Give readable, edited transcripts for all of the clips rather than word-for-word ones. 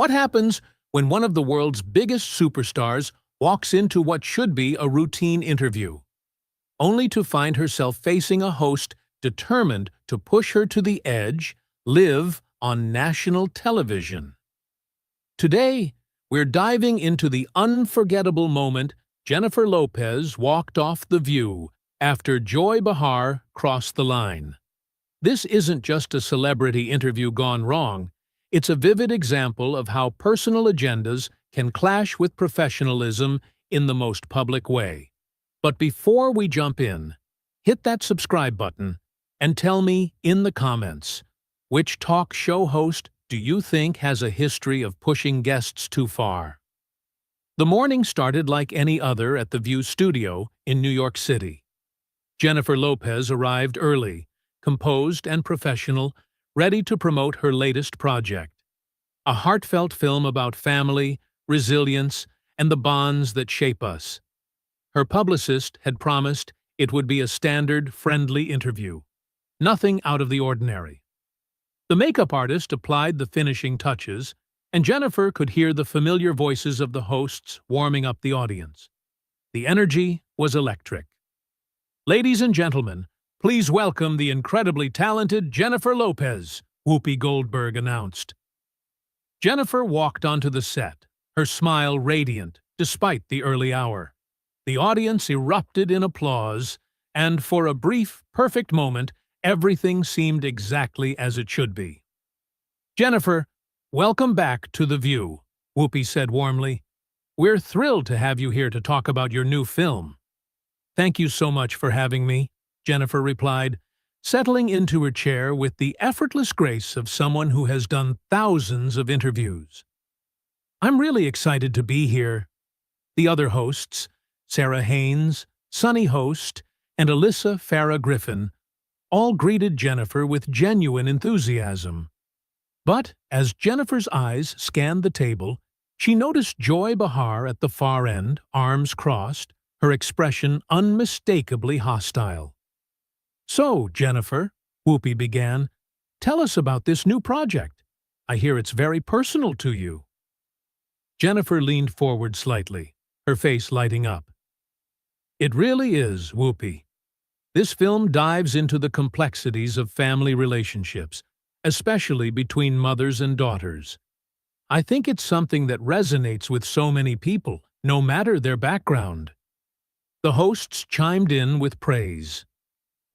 What happens when one of the world's biggest superstars walks into what should be a routine interview, only to find herself facing a host determined to push her to the edge, live on national television? Today, we're diving into the unforgettable moment Jennifer Lopez walked off The View after Joy Behar crossed the line. This isn't just a celebrity interview gone wrong. It's a vivid example of how personal agendas can clash with professionalism in the most public way. But before we jump in, hit that subscribe button and tell me in the comments, which talk show host do you think has a history of pushing guests too far? The morning started like any other at The View studio in New York City. Jennifer Lopez arrived early, composed and professional, ready to promote her latest project. A heartfelt film about family, resilience, and the bonds that shape us. Her publicist had promised it would be a standard, friendly interview. Nothing out of the ordinary. The makeup artist applied the finishing touches, and Jennifer could hear the familiar voices of the hosts warming up the audience. The energy was electric. Ladies and gentlemen, please welcome the incredibly talented Jennifer Lopez, Whoopi Goldberg announced. Jennifer walked onto the set, her smile radiant despite the early hour. The audience erupted in applause, and for a brief, perfect moment, everything seemed exactly as it should be. "Jennifer, welcome back to The View," Whoopi said warmly. "We're thrilled to have you here to talk about your new film." "Thank you so much for having me," Jennifer replied, settling into her chair with the effortless grace of someone who has done thousands of interviews. "I'm really excited to be here." The other hosts, Sarah Haynes, Sunny Host, and Alyssa Farah Griffin, all greeted Jennifer with genuine enthusiasm. But as Jennifer's eyes scanned the table, she noticed Joy Behar at the far end, arms crossed, her expression unmistakably hostile. "So, Jennifer," Whoopi began, "tell us about this new project. I hear it's very personal to you." Jennifer leaned forward slightly, her face lighting up. "It really is, Whoopi. This film dives into the complexities of family relationships, especially between mothers and daughters. I think it's something that resonates with so many people, no matter their background." The hosts chimed in with praise.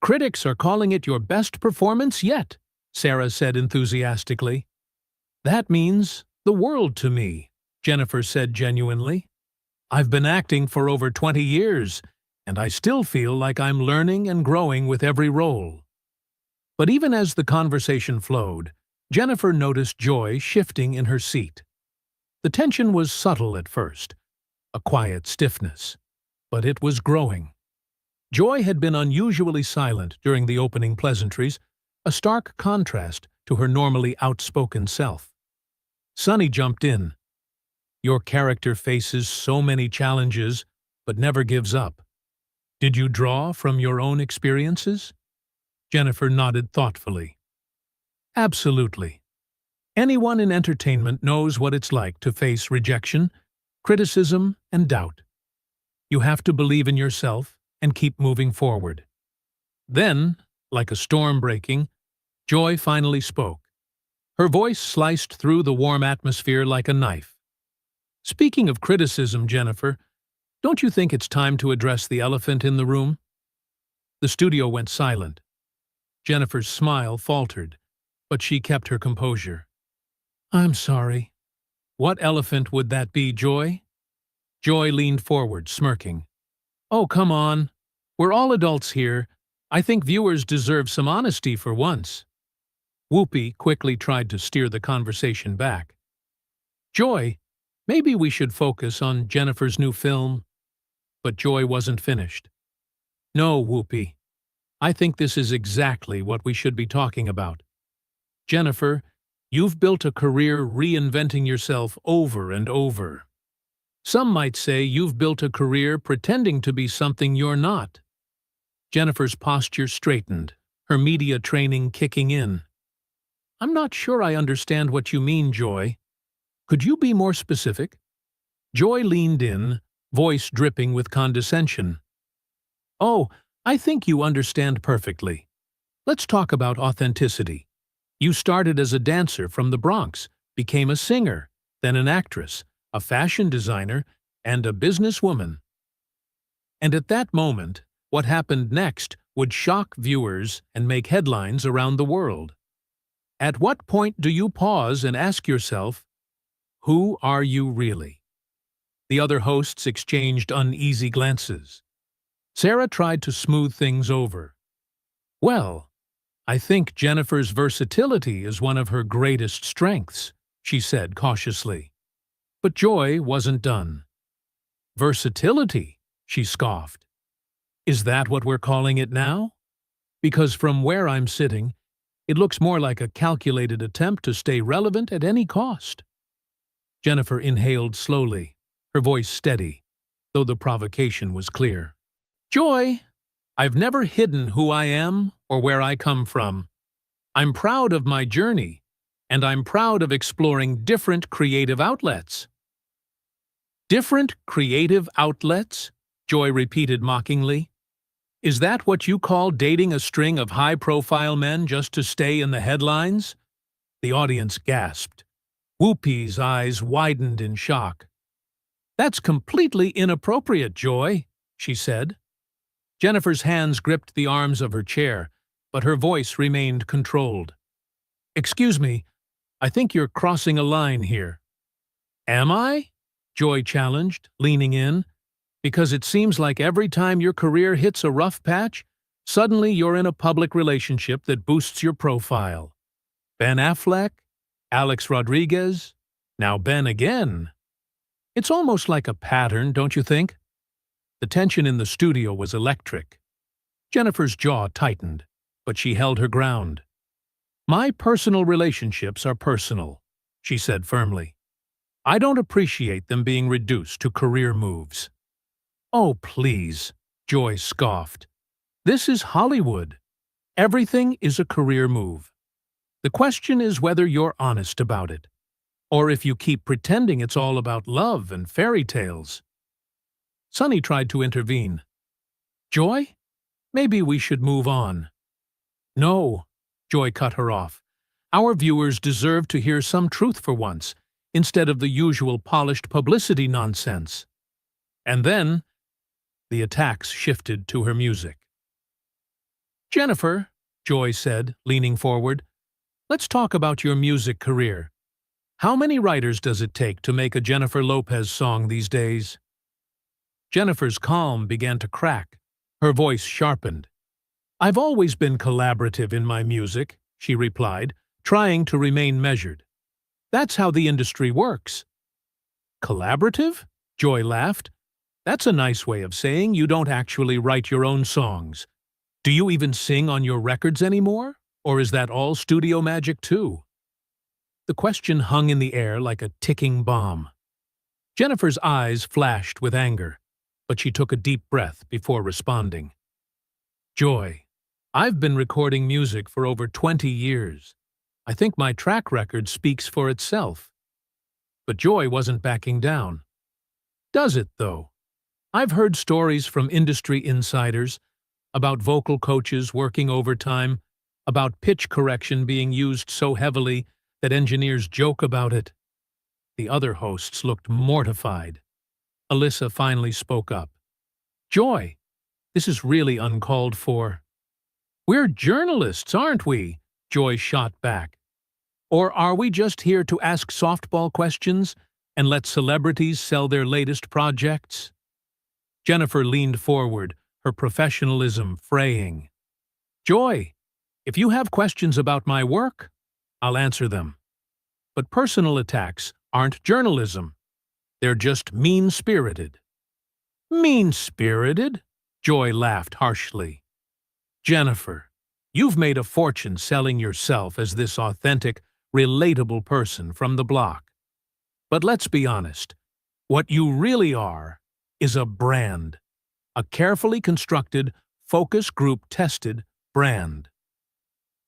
"Critics are calling it your best performance yet," Sarah said enthusiastically. "That means the world to me," Jennifer said genuinely. "I've been acting for over 20 years, and I still feel like I'm learning and growing with every role." But even as the conversation flowed, Jennifer noticed Joy shifting in her seat. The tension was subtle at first, a quiet stiffness, but it was growing. Joy had been unusually silent during the opening pleasantries, a stark contrast to her normally outspoken self. Sunny jumped in. "Your character faces so many challenges, but never gives up. Did you draw from your own experiences?" Jennifer nodded thoughtfully. "Absolutely. Anyone in entertainment knows what it's like to face rejection, criticism, and doubt. You have to believe in yourself and keep moving forward." Then, like a storm breaking, Joy finally spoke. Her voice sliced through the warm atmosphere like a knife. "Speaking of criticism, Jennifer, don't you think it's time to address the elephant in the room?" The studio went silent. Jennifer's smile faltered, but she kept her composure. "I'm sorry. What elephant would that be, Joy?" Joy leaned forward, smirking. "Oh, come on. We're all adults here. I think viewers deserve some honesty for once." Whoopi quickly tried to steer the conversation back. "Joy, maybe we should focus on Jennifer's new film." But Joy wasn't finished. "No, Whoopi. I think this is exactly what we should be talking about. Jennifer, you've built a career reinventing yourself over and over. Some might say you've built a career pretending to be something you're not." Jennifer's posture straightened, her media training kicking in. "I'm not sure I understand what you mean, Joy." Could you be more specific? Joy leaned in, voice dripping with condescension. Oh, I think you understand perfectly. Let's talk about authenticity. You started as a dancer from the Bronx, became a singer, then an actress, a fashion designer, and a businesswoman. And at that moment, what happened next would shock viewers and make headlines around the world. At what point do you pause and ask yourself, who are you really? The other hosts exchanged uneasy glances. Sarah tried to smooth things over. Well, I think Jennifer's versatility is one of her greatest strengths, she said cautiously. But Joy wasn't done. Versatility, she scoffed. Is that what we're calling it now? Because from where I'm sitting, it looks more like a calculated attempt to stay relevant at any cost. Jennifer inhaled slowly, her voice steady, though the provocation was clear. Joy, I've never hidden who I am or where I come from. I'm proud of my journey, and I'm proud of exploring different creative outlets. Different creative outlets? Joy repeated mockingly. Is that what you call dating a string of high-profile men just to stay in the headlines? The audience gasped. Whoopi's eyes widened in shock. That's completely inappropriate, Joy, she said. Jennifer's hands gripped the arms of her chair, but her voice remained controlled. Excuse me, I think you're crossing a line here. Am I? Joy challenged, leaning in. Because it seems like every time your career hits a rough patch, suddenly you're in a public relationship that boosts your profile. Ben Affleck, Alex Rodriguez, now Ben again. It's almost like a pattern, don't you think? The tension in the studio was electric. Jennifer's jaw tightened, but she held her ground. My personal relationships are personal, she said firmly. I don't appreciate them being reduced to career moves. Oh, please, Joy scoffed. This is Hollywood. Everything is a career move. The question is whether you're honest about it, or if you keep pretending it's all about love and fairy tales. Sonny tried to intervene. Joy, maybe we should move on. No, Joy cut her off. Our viewers deserve to hear some truth for once, instead of the usual polished publicity nonsense. And then, the attacks shifted to her music. Jennifer, Joy said, leaning forward, let's talk about your music career. How many writers does it take to make a Jennifer Lopez song these days? Jennifer's calm began to crack. Her voice sharpened. I've always been collaborative in my music, she replied, trying to remain measured. That's how the industry works. Collaborative? Joy laughed. That's a nice way of saying you don't actually write your own songs. Do you even sing on your records anymore? Or is that all studio magic too? The question hung in the air like a ticking bomb. Jennifer's eyes flashed with anger, but she took a deep breath before responding. Joy, I've been recording music for over 20 years. I think my track record speaks for itself. But Joy wasn't backing down. Does it, though? I've heard stories from industry insiders about vocal coaches working overtime, about pitch correction being used so heavily that engineers joke about it. The other hosts looked mortified. Alyssa finally spoke up. Joy, this is really uncalled for. We're journalists, aren't we? Joy shot back. Or are we just here to ask softball questions and let celebrities sell their latest projects? Jennifer leaned forward, her professionalism fraying. Joy, if you have questions about my work, I'll answer them. But personal attacks aren't journalism. They're just mean-spirited. Mean-spirited? Joy laughed harshly. Jennifer, you've made a fortune selling yourself as this authentic, relatable person from the block. But let's be honest, what you really are is a brand. A carefully constructed, focus group-tested brand.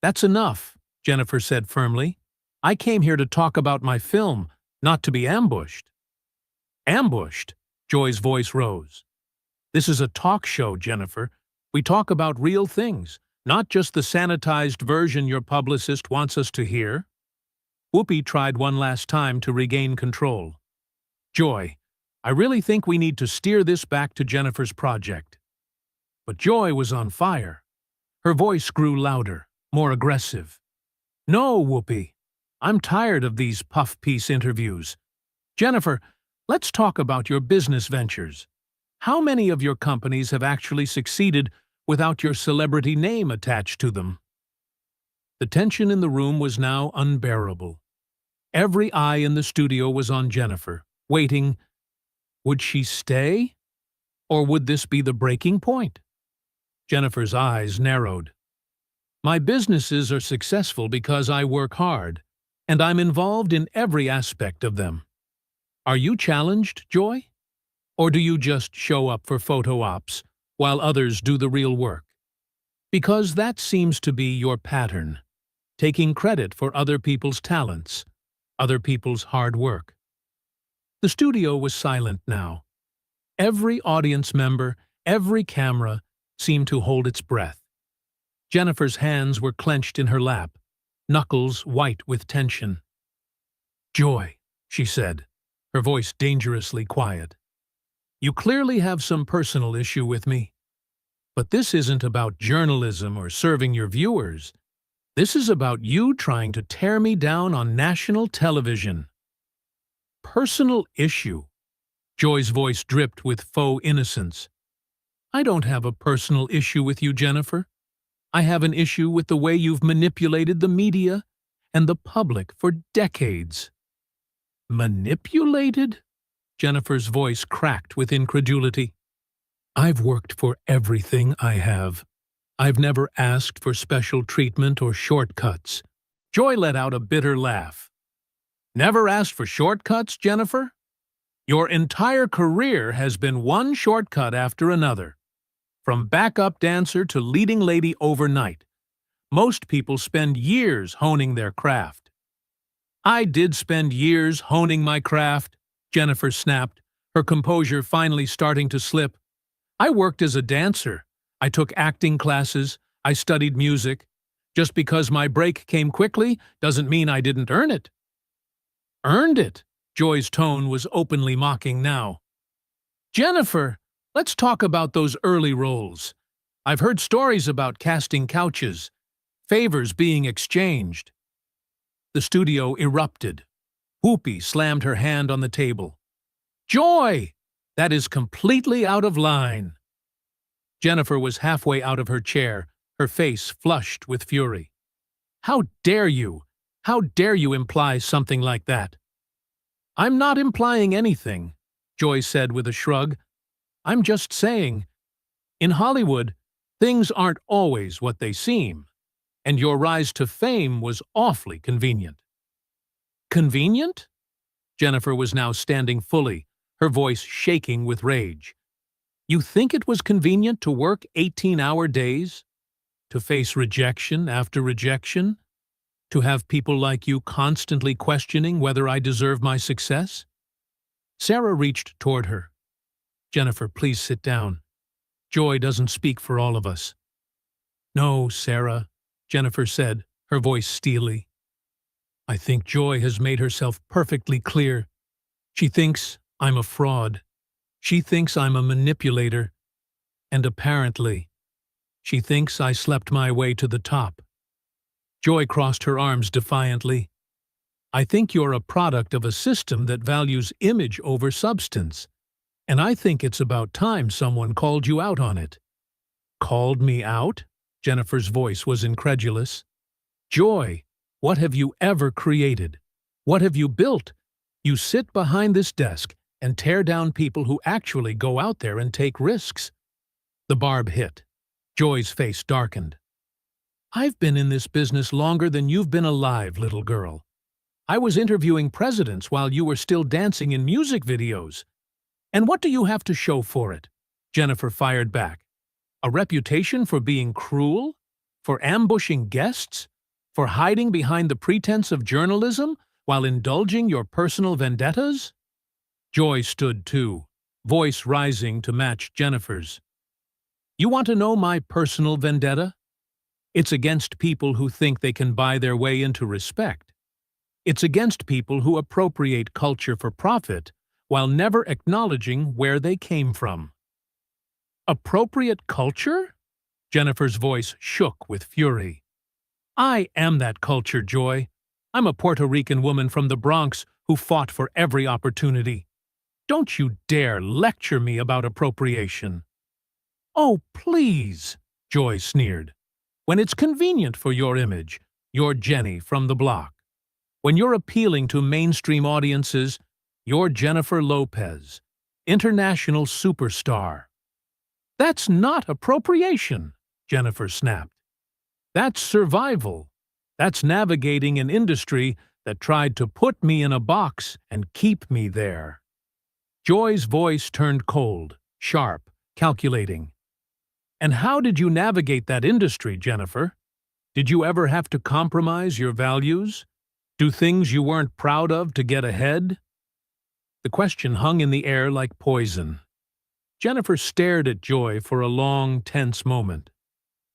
That's enough, Jennifer said firmly. I came here to talk about my film, not to be ambushed. Ambushed? Joy's voice rose. This is a talk show, Jennifer. We talk about real things, not just the sanitized version your publicist wants us to hear. Whoopi tried one last time to regain control. Joy, I really think we need to steer this back to Jennifer's project. But Joy was on fire. Her voice grew louder, more aggressive. No, Whoopi. I'm tired of these puff-piece interviews. Jennifer, let's talk about your business ventures. How many of your companies have actually succeeded without your celebrity name attached to them? The tension in the room was now unbearable. Every eye in the studio was on Jennifer, waiting. Would she stay? Or would this be the breaking point? Jennifer's eyes narrowed. My businesses are successful because I work hard, and I'm involved in every aspect of them. Are you challenged, Joy? Or do you just show up for photo ops while others do the real work? Because that seems to be your pattern, taking credit for other people's talents, other people's hard work. The studio was silent now. Every audience member, every camera, seemed to hold its breath. Jennifer's hands were clenched in her lap, knuckles white with tension. Joy, she said, her voice dangerously quiet. You clearly have some personal issue with me. But this isn't about journalism or serving your viewers. This is about you trying to tear me down on national television. Personal issue. Joy's voice dripped with faux innocence. I don't have a personal issue with you, Jennifer. I have an issue with the way you've manipulated the media and the public for decades. Manipulated? Jennifer's voice cracked with incredulity. I've worked for everything I have. I've never asked for special treatment or shortcuts. Joy let out a bitter laugh. Never asked for shortcuts, Jennifer? Your entire career has been one shortcut after another. From backup dancer to leading lady overnight. Most people spend years honing their craft. I did spend years honing my craft, Jennifer snapped, her composure finally starting to slip. I worked as a dancer. I took acting classes. I studied music. Just because my break came quickly doesn't mean I didn't earn it. Earned it? Joy's tone was openly mocking now. Jennifer, let's talk about those early roles. I've heard stories about casting couches, favors being exchanged. The studio erupted. Whoopi slammed her hand on the table. Joy! That is completely out of line. Jennifer was halfway out of her chair, her face flushed with fury. How dare you? How dare you imply something like that? I'm not implying anything, Joy said with a shrug. I'm just saying, in Hollywood, things aren't always what they seem, and your rise to fame was awfully convenient. Convenient? Jennifer was now standing fully, her voice shaking with rage. You think it was convenient to work 18-hour days? To face rejection after rejection? To have people like you constantly questioning whether I deserve my success? Sarah reached toward her. Jennifer, please sit down. Joy doesn't speak for all of us. No, Sarah, Jennifer said, her voice steely. I think Joy has made herself perfectly clear. She thinks I'm a fraud. She thinks I'm a manipulator. And apparently, she thinks I slept my way to the top. Joy crossed her arms defiantly. I think you're a product of a system that values image over substance, and I think it's about time someone called you out on it. Called me out? Jennifer's voice was incredulous. Joy, what have you ever created? What have you built? You sit behind this desk and tear down people who actually go out there and take risks. The barb hit. Joy's face darkened. I've been in this business longer than you've been alive, little girl. I was interviewing presidents while you were still dancing in music videos. And what do you have to show for it? Jennifer fired back. A reputation for being cruel? For ambushing guests? For hiding behind the pretense of journalism while indulging your personal vendettas? Joy stood too, voice rising to match Jennifer's. You want to know my personal vendetta? It's against people who think they can buy their way into respect. It's against people who appropriate culture for profit while never acknowledging where they came from. Appropriate culture? Jennifer's voice shook with fury. I am that culture, Joy. I'm a Puerto Rican woman from the Bronx who fought for every opportunity. Don't you dare lecture me about appropriation. Oh, please, Joy sneered. When it's convenient for your image, you're Jenny from the block. When you're appealing to mainstream audiences, you're Jennifer Lopez, international superstar. That's not appropriation, Jennifer snapped. That's survival. That's navigating an industry that tried to put me in a box and keep me there. Joy's voice turned cold, sharp, calculating. And how did you navigate that industry, Jennifer? Did you ever have to compromise your values? Do things you weren't proud of to get ahead? The question hung in the air like poison. Jennifer stared at Joy for a long, tense moment.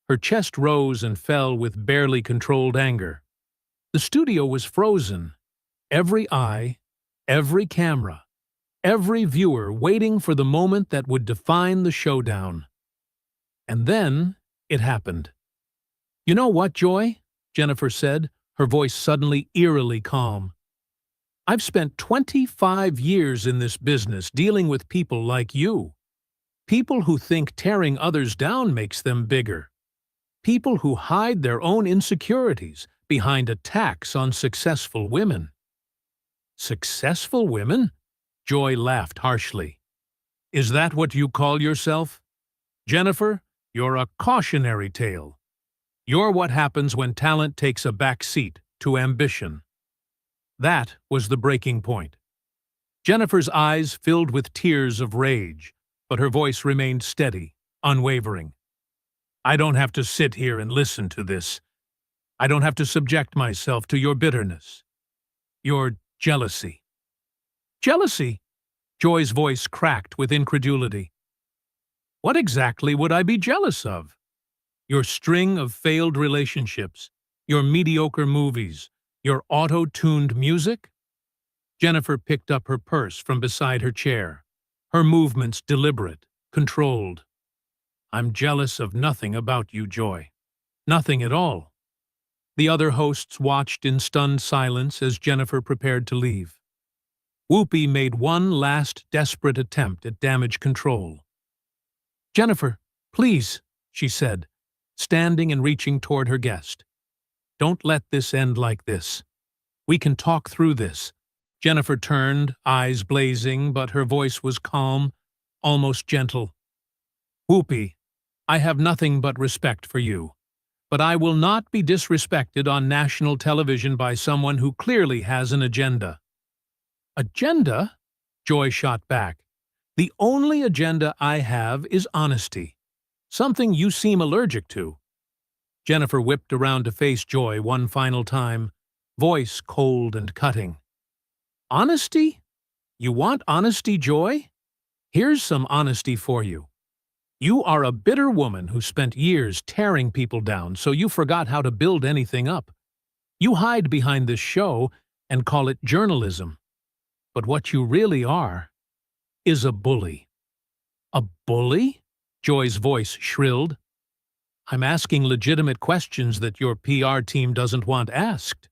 Her chest rose and fell with barely controlled anger. The studio was frozen. Every eye, every camera, every viewer waiting for the moment that would define the showdown. And then it happened. You know what, Joy? Jennifer said, her voice suddenly eerily calm. I've spent 25 years in this business dealing with people like you. People who think tearing others down makes them bigger. People who hide their own insecurities behind attacks on successful women. Successful women? Joy laughed harshly. Is that what you call yourself? Jennifer, you're a cautionary tale. You're what happens when talent takes a back seat to ambition. That was the breaking point. Jennifer's eyes filled with tears of rage, but her voice remained steady, unwavering. I don't have to sit here and listen to this. I don't have to subject myself to your bitterness. Your jealousy. Jealousy? Joy's voice cracked with incredulity. What exactly would I be jealous of? Your string of failed relationships, your mediocre movies, your auto-tuned music? Jennifer picked up her purse from beside her chair, her movements deliberate, controlled. I'm jealous of nothing about you, Joy. Nothing at all. The other hosts watched in stunned silence as Jennifer prepared to leave. Whoopi made one last desperate attempt at damage control. Jennifer, please, she said, standing and reaching toward her guest. Don't let this end like this. We can talk through this. Jennifer turned, eyes blazing, but her voice was calm, almost gentle. Whoopi, I have nothing but respect for you, but I will not be disrespected on national television by someone who clearly has an agenda. Agenda? Joy shot back. The only agenda I have is honesty, something you seem allergic to. Jennifer whipped around to face Joy one final time, voice cold and cutting. Honesty? You want honesty, Joy? Here's some honesty for you. You are a bitter woman who spent years tearing people down, so you forgot how to build anything up. You hide behind this show and call it journalism. But what you really are is a bully. A bully? Joy's voice shrilled. I'm asking legitimate questions that your PR team doesn't want asked.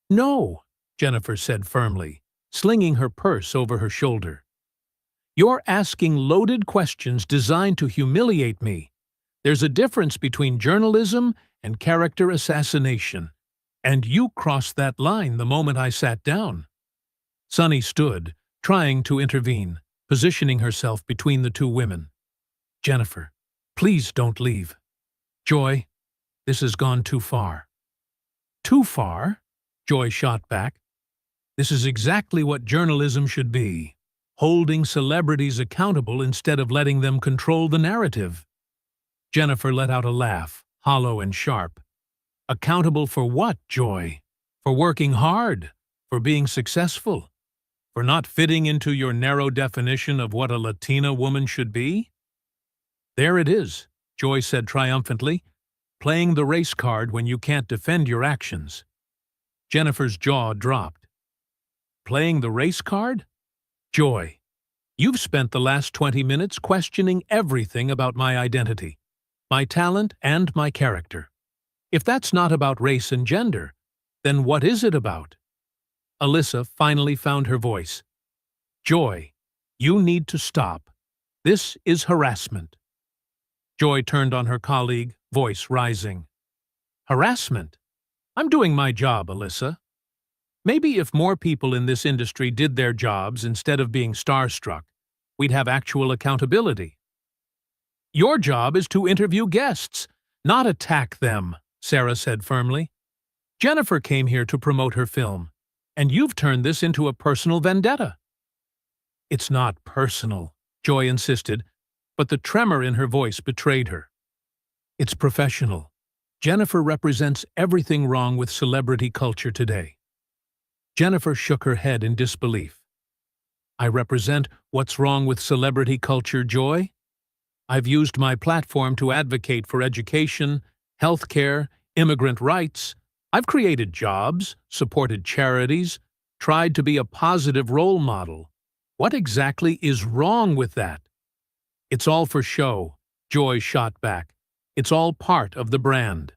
No, Jennifer said firmly, slinging her purse over her shoulder. You're asking loaded questions designed to humiliate me. There's a difference between journalism and character assassination, and you crossed that line the moment I sat down. Sunny stood, trying to intervene, positioning herself between the two women. Jennifer, please don't leave. Joy, this has gone too far. Too far? Joy shot back. This is exactly what journalism should be, holding celebrities accountable instead of letting them control the narrative. Jennifer let out a laugh, hollow and sharp. Accountable for what, Joy? For working hard? For being successful? For not fitting into your narrow definition of what a Latina woman should be? There it is, Joy said triumphantly, playing the race card when you can't defend your actions. Jennifer's jaw dropped. Playing the race card? Joy, you've spent the last 20 minutes questioning everything about my identity, my talent, and my character. If that's not about race and gender, then what is it about? Alyssa finally found her voice. Joy, you need to stop. This is harassment. Joy turned on her colleague, voice rising. Harassment? I'm doing my job, Alyssa. Maybe if more people in this industry did their jobs instead of being starstruck, we'd have actual accountability. Your job is to interview guests, not attack them, Sarah said firmly. Jennifer came here to promote her film, and you've turned this into a personal vendetta. It's not personal, Joy insisted, but the tremor in her voice betrayed her. It's professional. Jennifer represents everything wrong with celebrity culture today. Jennifer shook her head in disbelief. I represent what's wrong with celebrity culture, Joy? I've used my platform to advocate for education, healthcare, immigrant rights. I've created jobs, supported charities, tried to be a positive role model. What exactly is wrong with that? It's all for show, Joy shot back. It's all part of the brand.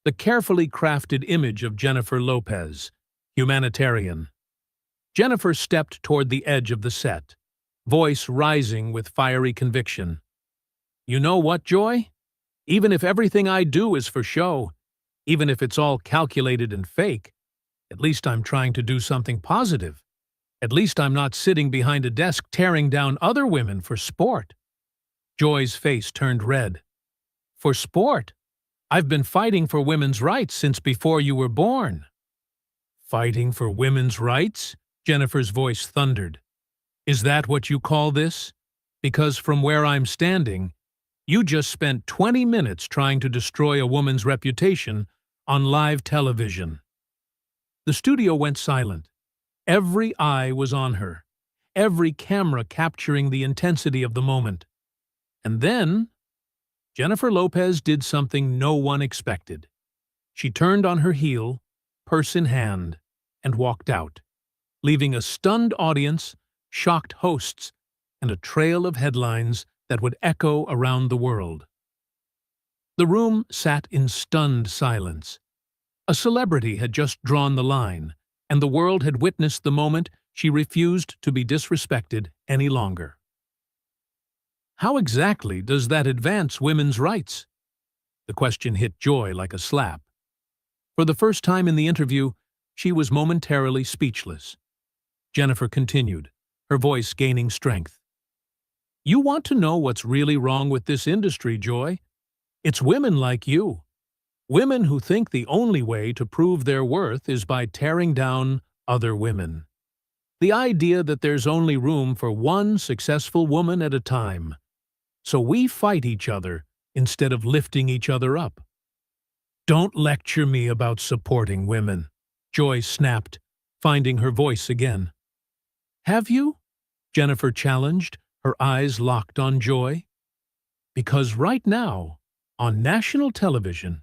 The carefully crafted image of Jennifer Lopez, humanitarian. Jennifer stepped toward the edge of the set, voice rising with fiery conviction. You know what, Joy? Even if everything I do is for show, even if it's all calculated and fake, at least I'm trying to do something positive. At least I'm not sitting behind a desk tearing down other women for sport. Joy's face turned red. For sport? I've been fighting for women's rights since before you were born. Fighting for women's rights? Jennifer's voice thundered. Is that what you call this? Because from where I'm standing, you just spent 20 minutes trying to destroy a woman's reputation on live television. The studio went silent. Every eye was on her, every camera capturing the intensity of the moment. And then, Jennifer Lopez did something no one expected. She turned on her heel, purse in hand, and walked out, leaving a stunned audience, shocked hosts, and a trail of headlines that would echo around the world. The room sat in stunned silence. A celebrity had just drawn the line, and the world had witnessed the moment she refused to be disrespected any longer. How exactly does that advance women's rights? The question hit Joy like a slap. For the first time in the interview, she was momentarily speechless. Jennifer continued, her voice gaining strength. You want to know what's really wrong with this industry, Joy? It's women like you. Women who think the only way to prove their worth is by tearing down other women. The idea that there's only room for one successful woman at a time. So we fight each other instead of lifting each other up. Don't lecture me about supporting women, Joy snapped, finding her voice again. Have you? Jennifer challenged, her eyes locked on Joy. Because right now, on national television,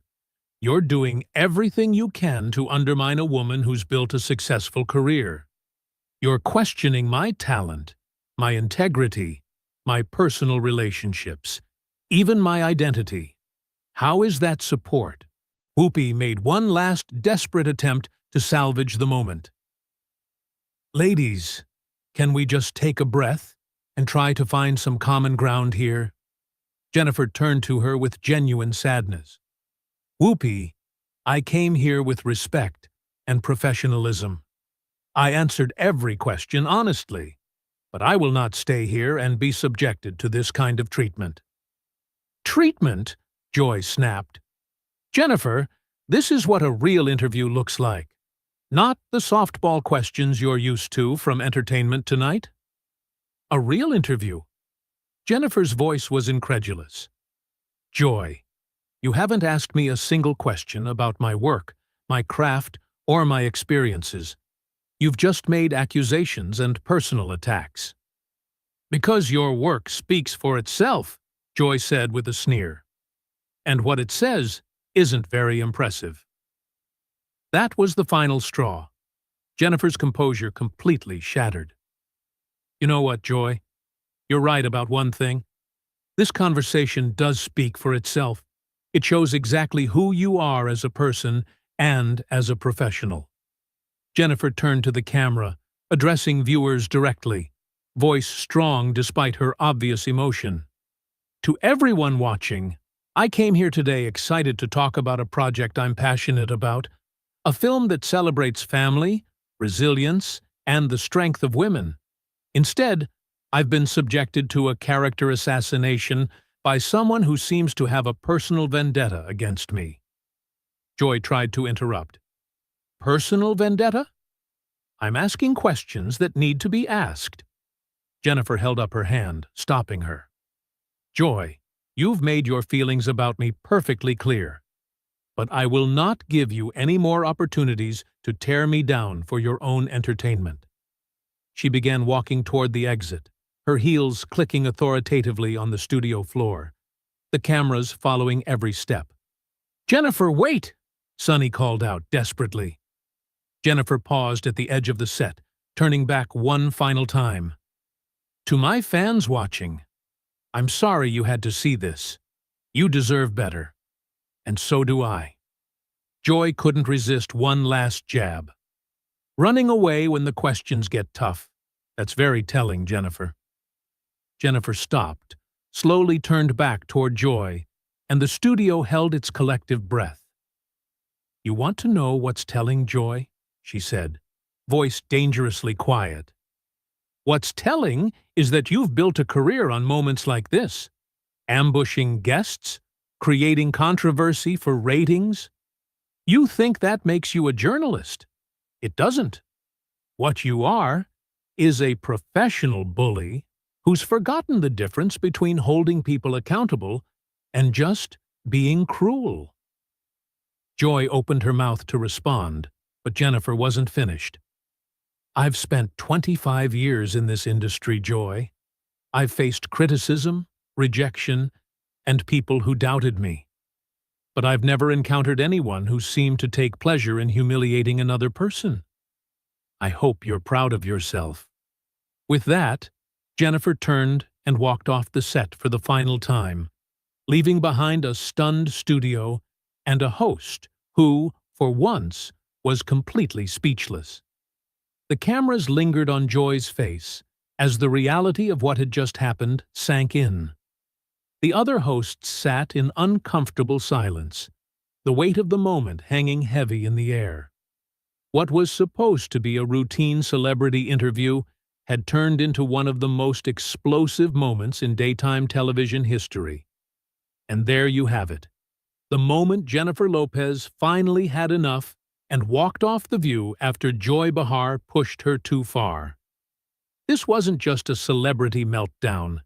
you're doing everything you can to undermine a woman who's built a successful career. You're questioning my talent, my integrity, my personal relationships, even my identity. How is that support? Whoopi made one last desperate attempt to salvage the moment. Ladies, can we just take a breath and try to find some common ground here? Jennifer turned to her with genuine sadness. Whoopi, I came here with respect and professionalism. I answered every question honestly, but I will not stay here and be subjected to this kind of treatment. Treatment? Joy snapped. Jennifer, this is what a real interview looks like. Not the softball questions you're used to from Entertainment Tonight. A real interview? Jennifer's voice was incredulous. Joy, you haven't asked me a single question about my work, my craft, or my experiences. You've just made accusations and personal attacks. Because your work speaks for itself, Joy said with a sneer. And what it says isn't very impressive. That was the final straw. Jennifer's composure completely shattered. You know what, Joy? You're right about one thing. This conversation does speak for itself. It shows exactly who you are as a person and as a professional. Jennifer turned to the camera, addressing viewers directly, voice strong despite her obvious emotion. To everyone watching, I came here today excited to talk about a project I'm passionate about, a film that celebrates family, resilience, and the strength of women. Instead, I've been subjected to a character assassination by someone who seems to have a personal vendetta against me. Joy tried to interrupt. Personal vendetta? I'm asking questions that need to be asked. Jennifer held up her hand, stopping her. Joy, you've made your feelings about me perfectly clear, but I will not give you any more opportunities to tear me down for your own entertainment. She began walking toward the exit, her heels clicking authoritatively on the studio floor, the cameras following every step. Jennifer, wait! Sonny called out desperately. Jennifer paused at the edge of the set, turning back one final time. To my fans watching, I'm sorry you had to see this. You deserve better. And so do I. Joy couldn't resist one last jab. Running away when the questions get tough. That's very telling, Jennifer. Jennifer stopped, slowly turned back toward Joy, and the studio held its collective breath. You want to know what's telling, Joy? She said, voice dangerously quiet. What's telling is that you've built a career on moments like this. Ambushing guests, creating controversy for ratings. You think that makes you a journalist. It doesn't. What you are is a professional bully who's forgotten the difference between holding people accountable and just being cruel. Joy opened her mouth to respond, but Jennifer wasn't finished. I've spent 25 years in this industry, Joy. I've faced criticism, rejection, and people who doubted me. But I've never encountered anyone who seemed to take pleasure in humiliating another person. I hope you're proud of yourself. With that, Jennifer turned and walked off the set for the final time, leaving behind a stunned studio and a host who, for once, was completely speechless. The cameras lingered on Joy's face as the reality of what had just happened sank in. The other hosts sat in uncomfortable silence, the weight of the moment hanging heavy in the air. What was supposed to be a routine celebrity interview had turned into one of the most explosive moments in daytime television history. And there you have it, the moment Jennifer Lopez finally had enough and walked off The View after Joy Behar pushed her too far. This wasn't just a celebrity meltdown.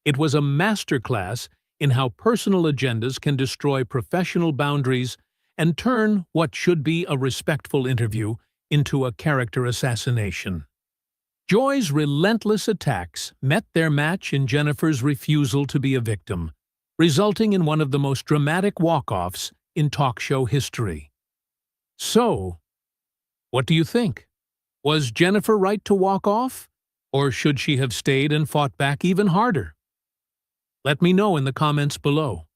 It was a masterclass in how personal agendas can destroy professional boundaries and turn what should be a respectful interview into a character assassination. Joy's relentless attacks met their match in Jennifer's refusal to be a victim, resulting in one of the most dramatic walk-offs in talk show history. So, what do you think? Was Jennifer right to walk off? Or should she have stayed and fought back even harder? Let me know in the comments below.